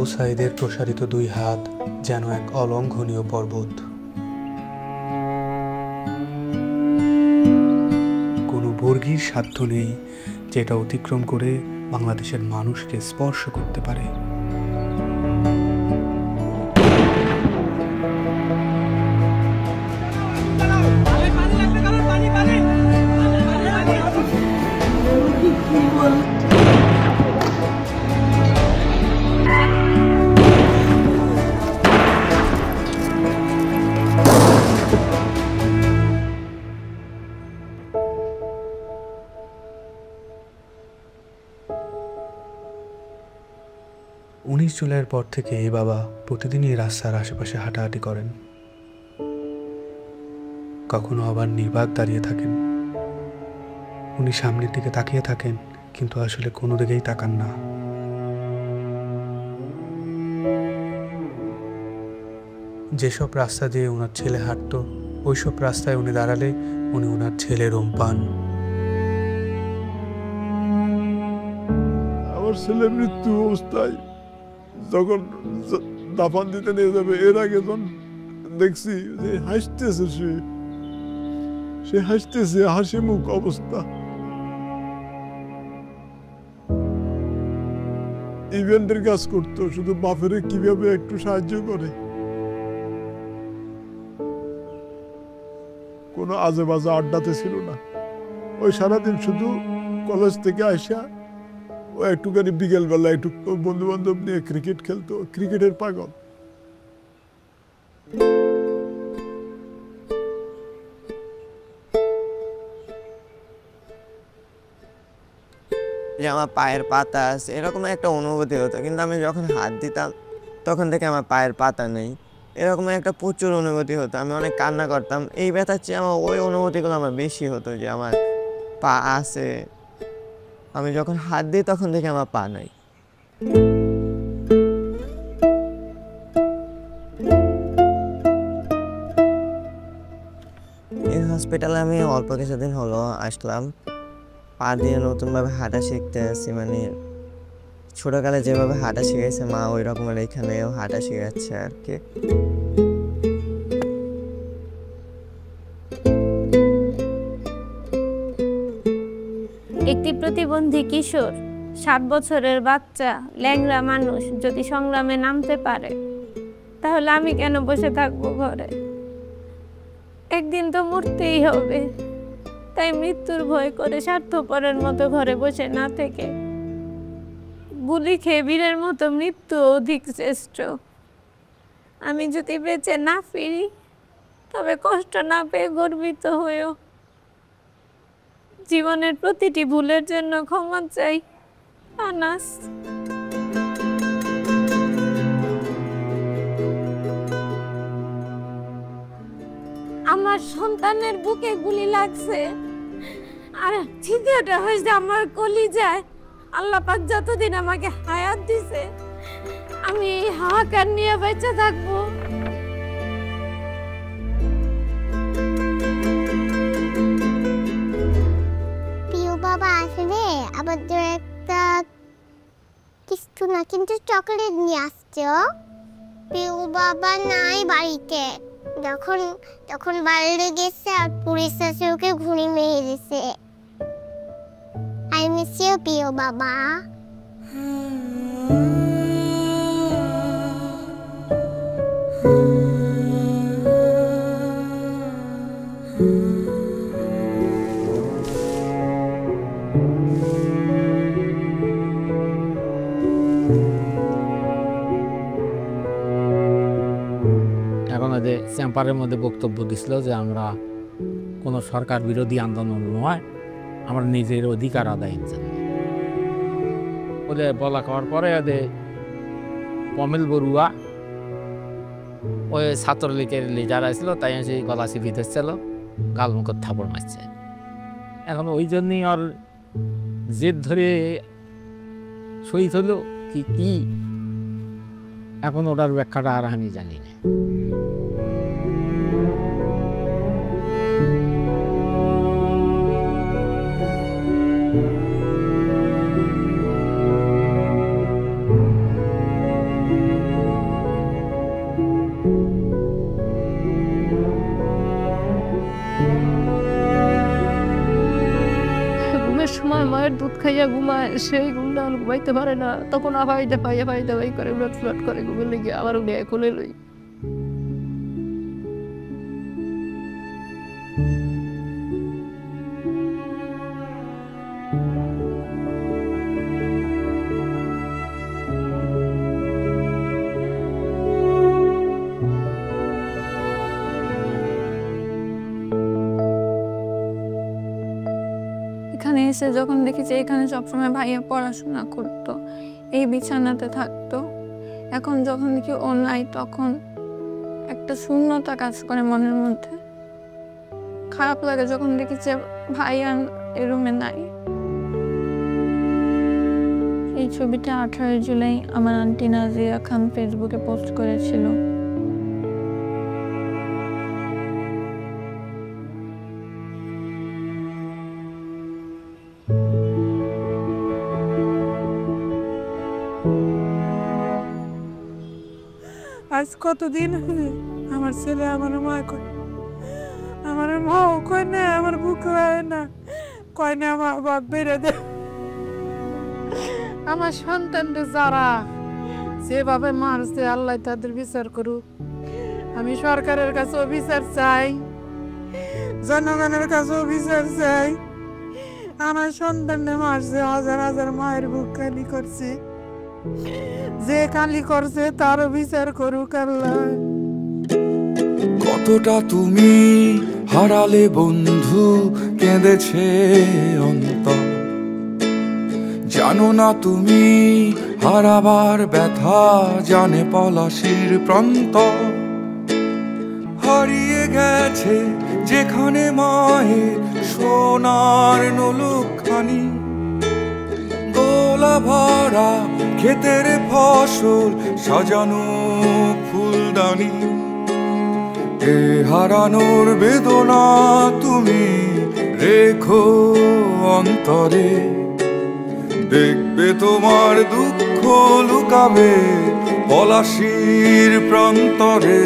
আবু সাঈদের প্রসারিত দুই হাত যেন এক অলঙ্ঘনীয় পর্বত। কোনো বর্গীর সাধ্য নেই যেটা অতিক্রম করে বাংলাদেশের মানুষকে স্পর্শ করতে পারে। জুলাইয়ের পর থেকে বাবা প্রতিদিনই রাস্তার আশেপাশে হাঁটাহাঁটি করেন। কখনো আবার নির্বাক দাঁড়িয়ে থাকেন। উনি সামনের দিকে তাকিয়ে থাকেন, কিন্তু আসলে কোনো দিকেই তাকান না। যেসব রাস্তা দিয়ে ওনার ছেলে হাঁটতো, ওইসব রাস্তায় উনি দাঁড়ালে উনি ওনার ছেলের রোম পান। আমার ছেলে মৃত্যু অবস্থায় যখন দাফন দিতে নিয়ে যাবে, এর আগে যখন দেখছি যে হাসতেছে, সে হাসতেছে, হাসি মুখ অবস্থা। ইভেন্টের কাজ করতো, শুধু বাপেরে কিভাবে একটু সাহায্য করে, কোনো আজে বাজে আড্ডাতে ছিল না। ওই সারাদিন শুধু কলেজ থেকে আসা ও একটুখানি বিকেলবেলা একটু বন্ধু বান্ধব নিয়ে ক্রিকেট খেলতো, ক্রিকেটের পাগল। যে আমার পায়ের পাতা আছে এরকম একটা অনুভূতি হতো, কিন্তু আমি যখন হাত দিতাম তখন থেকে আমার পায়ের পাতা নেই, এরকম একটা প্রচুর অনুভূতি হতো। আমি অনেক কান্না করতাম। এই ব্যথার চেয়ে আমার ওই অনুভূতিগুলো আমার বেশি হতো, যে আমার পা আছে, আমি যখন হাত দিই তখন থেকে আমার পা নাই। এই হসপিটালে আমি অল্প কিছুদিন হলো আসলাম। পা দিয়ে নতুনভাবে হাঁটা শিখতে আসছি, মানে ছোটকালে যেভাবে হাঁটা শিখেছে মা, ওই রকমের এখানেও হাঁটা শিখাচ্ছে আর কি। একটি প্রতিবন্ধী কিশোর, 7 বছরের বাচ্চা, ল্যাংড়া মানুষ যদি সংগ্রামে নামতে পারে, তাহলে আমি কেন বসে থাকবো ঘরে? একদিন তো মরতেই হবে, তাই মৃত্যুর ভয় করে স্বার্থপরের মতো ঘরে বসে না থেকে গুলি খেয়ে বীরের মতো মৃত্যু অধিক শ্রেষ্ঠ। আমি যদি বেঁচে না ফিরি, তবে কষ্ট না পেয়ে গর্বিত হয়েও জীবনের প্রতিটি ভুলের জন্য ক্ষমা চাই। আনাস। আমার সন্তানের বুকে গুলি লাগছে, আর তৃতীয়টা হয়েছে আমার কলিজায়। আল্লাহ পাক যতদিন আমাকে হায়াত দিছে, আমি এই হাহাকার নিয়ে বেঁচে থাকবো। প্রিয় বাবা আসলে আমাদের একটা কিছু না, কিন্তু চকলেট নিয়ে আসছে। প্রিয় বাবা নাই বাড়িতে, যখন বাইরে গেছে আর পুলিশ এসে ওকে ঘুরি মেরে দিছে। আই মিস ইউ প্রিয় বাবা। এখন যে চেম্বারের মধ্যে বক্তব্য দিছিল যে আমরা কোনো সরকার বিরোধী আন্দোলন নয়, আমরা নিজের অধিকার আদায়ের জন্য বলে বলা খাওয়ার পরে ওদের পমেল বড়ুয়া ওই ছাত্রলীগের লিডার আসছিল, তাই সেই গলা চিপি ধরছিল, গালমুখত থাপড় মারছে। এখন ওই জন্যই ওর জেদ ধরে শহীদ হলো কি এখন ওটার ব্যাখ্যাটা আর আমি জানি না। মায়ের দুধ খাইয়া ঘুমায়, সেই ঘুমটা ঘুমাইতে পারে না, তখন আফাইতে পাইয়া পাইতে পাই করে উলট ফুলট করে ঘুমের লেগে আবার উঠে খুলে লই। এখানে এসে যখন দেখি যে এখানে সবসময় ভাইয়া পড়াশোনা করতো, এই বিছানাতে থাকতো, এখন যখন দেখি ও নাই তখন একটা শূন্যতা কাজ করে মনের মধ্যে। খারাপ লাগে যখন দেখি যে ভাইয়া এই রুমে নাই। এই ছবিটা 18 জুলাই আমার আন্টি নাজিয়া খান ফেসবুকে পোস্ট করেছিল। আজ কতদিন আমার ছেলে আমার মা কয়, আমার মাও কয় না, আমার বুক হয় না, কয় না মা বাপ বেড়ে দে। আমার সন্তানদের যারা যেভাবে মারছে আল্লাহ তাদের বিচার করুক। আমি সরকারের কাছেও বিচার চাই, জনগণের কাছেও বিচার চাই। আমার সন্তানদের মারছে, হাজার হাজার মায়ের বুক খালি করছে, যে কালি করছে তারও বিচার করুক আল্লাহ। কতটা তুমি হারালে বন্ধু, কেঁদেছে অন্তর। জানো না তুমি হারাবার ব্যথা, জানে পলাশির প্রান্ত। হারিয়ে গেছে যেখানে মায়ের সোনার নলুকখানি, দোলা ভরা ক্ষেতের ফসল, সাজানো ফুলদানি। এ হারানোর বেদনা তুমি রেখো অন্তরে, দেখবে তোমার দুঃখ লুকাবে পলাশির প্রান্তরে।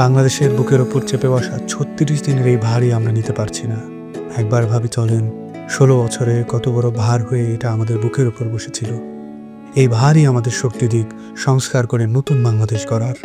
বাংলাদেশের বুকের ওপর চেপে বসা 36 দিনের এই ভারই আমরা নিতে পারছি না। একবার ভাবি চলেন 16 বছরে কত বড় ভার হয়ে এটা আমাদের বুকের ওপর বসেছিল। এই ভারই আমাদের শক্তি দিক সংস্কার করে নতুন বাংলাদেশ গড়ার।